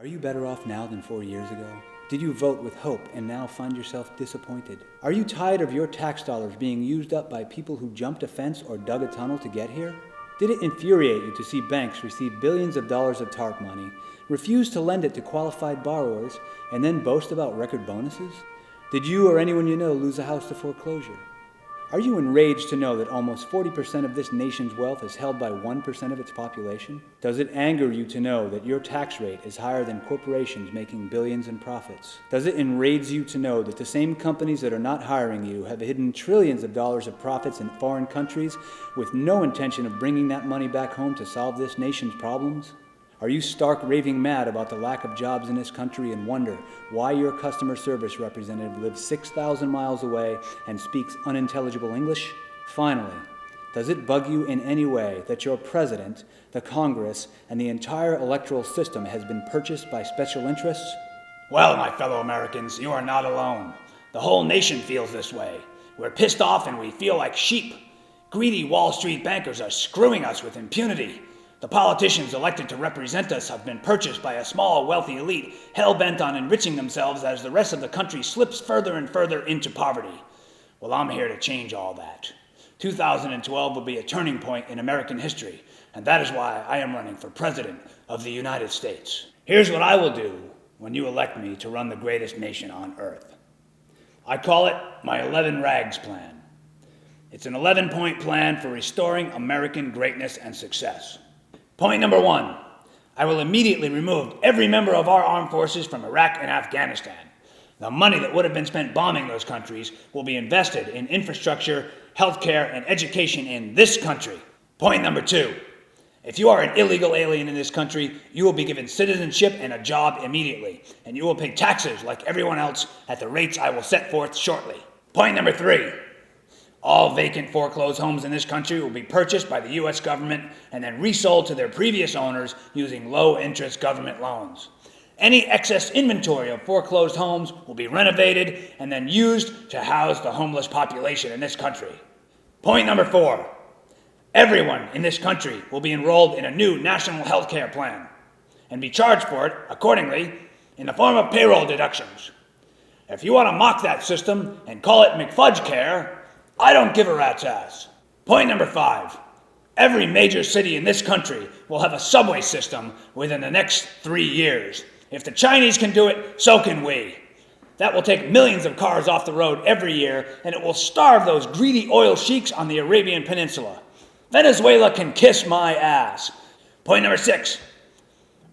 Are you better off now than 4 years ago? Did you vote with hope and now find yourself disappointed? Are you tired of your tax dollars being used up by people who jumped a fence or dug a tunnel to get here? Did it infuriate you to see banks receive billions of dollars of TARP money, refuse to lend it to qualified borrowers, and then boast about record bonuses? Did you or anyone you know lose a house to foreclosure? Are you enraged to know that almost 40% of this nation's wealth is held by 1% of its population? Does it anger you to know that your tax rate is higher than corporations making billions in profits? Does it enrage you to know that the same companies that are not hiring you have hidden trillions of dollars of profits in foreign countries with no intention of bringing that money back home to solve this nation's problems? Are you stark raving mad about the lack of jobs in this country and wonder why your customer service representative lives 6,000 miles away and speaks unintelligible English? Finally, does it bug you in any way that your president, the Congress, and the entire electoral system has been purchased by special interests? Well, my fellow Americans, you are not alone. The whole nation feels this way. We're pissed off and we feel like sheep. Greedy Wall Street bankers are screwing us with impunity. The politicians elected to represent us have been purchased by a small, wealthy elite, hell-bent on enriching themselves as the rest of the country slips further and further into poverty. Well, I'm here to change all that. 2012 will be a turning point in American history, and that is why I am running for President of the United States. Here's what I will do when you elect me to run the greatest nation on earth. I call it my 11 Rags Plan. It's an 11-point plan for restoring American greatness and success. Point number 1, I will immediately remove every member of our armed forces from Iraq and Afghanistan. The money that would have been spent bombing those countries will be invested in infrastructure, healthcare, and education in this country. Point number 2, if you are an illegal alien in this country, you will be given citizenship and a job immediately, and you will pay taxes like everyone else at the rates I will set forth shortly. Point number 3, all vacant foreclosed homes in this country will be purchased by the U.S. government and then resold to their previous owners using low-interest government loans. Any excess inventory of foreclosed homes will be renovated and then used to house the homeless population in this country. Point number 4, everyone in this country will be enrolled in a new national health care plan and be charged for it accordingly in the form of payroll deductions. If you want to mock that system and call it McFudge Care, I don't give a rat's ass. Point number 5, every major city in this country will have a subway system within the next 3 years. If the Chinese can do it, so can we. That will take millions of cars off the road every year, and it will starve those greedy oil sheiks on the Arabian Peninsula. Venezuela can kiss my ass. Point number 6,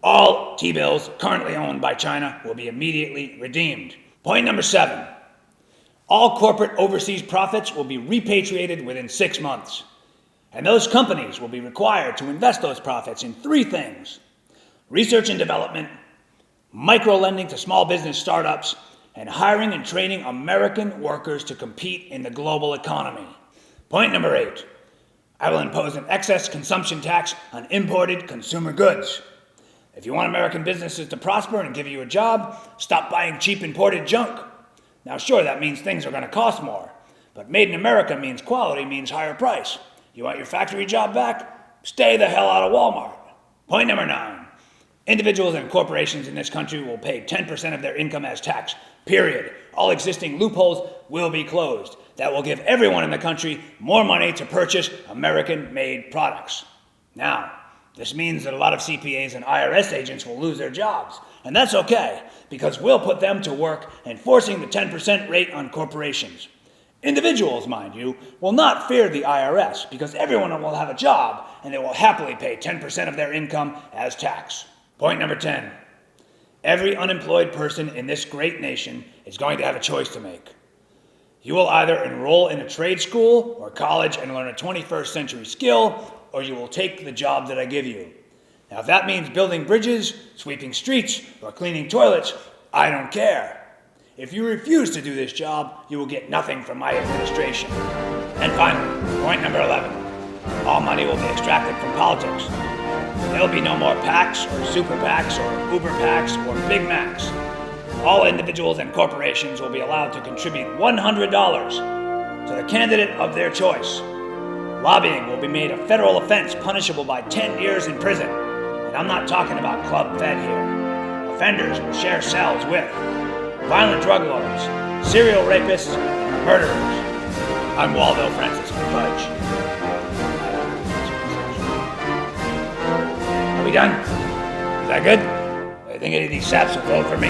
all T-bills currently owned by China will be immediately redeemed. Point number 7, all corporate overseas profits will be repatriated within 6 months. And those companies will be required to invest those profits in 3 things: research and development, micro-lending to small business startups, and hiring and training American workers to compete in the global economy. Point number 8, I will impose an excess consumption tax on imported consumer goods. If you want American businesses to prosper and give you a job, stop buying cheap imported junk. Now sure, that means things are going to cost more, but made in America means quality, means higher price. You want your factory job back? Stay the hell out of Walmart. Point number 9, individuals and corporations in this country will pay 10% of their income as tax, period. All existing loopholes will be closed. That will give everyone in the country more money to purchase American-made products. Now, this means that a lot of CPAs and IRS agents will lose their jobs. And that's okay, because we'll put them to work enforcing the 10% rate on corporations. Individuals, mind you, will not fear the IRS because everyone will have a job and they will happily pay 10% of their income as tax. Point number 10, every unemployed person in this great nation is going to have a choice to make. You will either enroll in a trade school or college and learn a 21st century skill, or you will take the job that I give you. Now, if that means building bridges, sweeping streets, or cleaning toilets, I don't care. If you refuse to do this job, you will get nothing from my administration. And finally, point number 11, all money will be extracted from politics. There will be no more PACs or super PACs or Uber PACs or Big Macs. All individuals and corporations will be allowed to contribute $100 to the candidate of their choice. Lobbying will be made a federal offense punishable by 10 years in prison. And I'm not talking about Club Fed here. A offenders will share cells with violent drug lords, serial rapists, and murderers. I'm Waldo Francis McFudge. Are we done? Is that good? I think any of these saps will vote for me.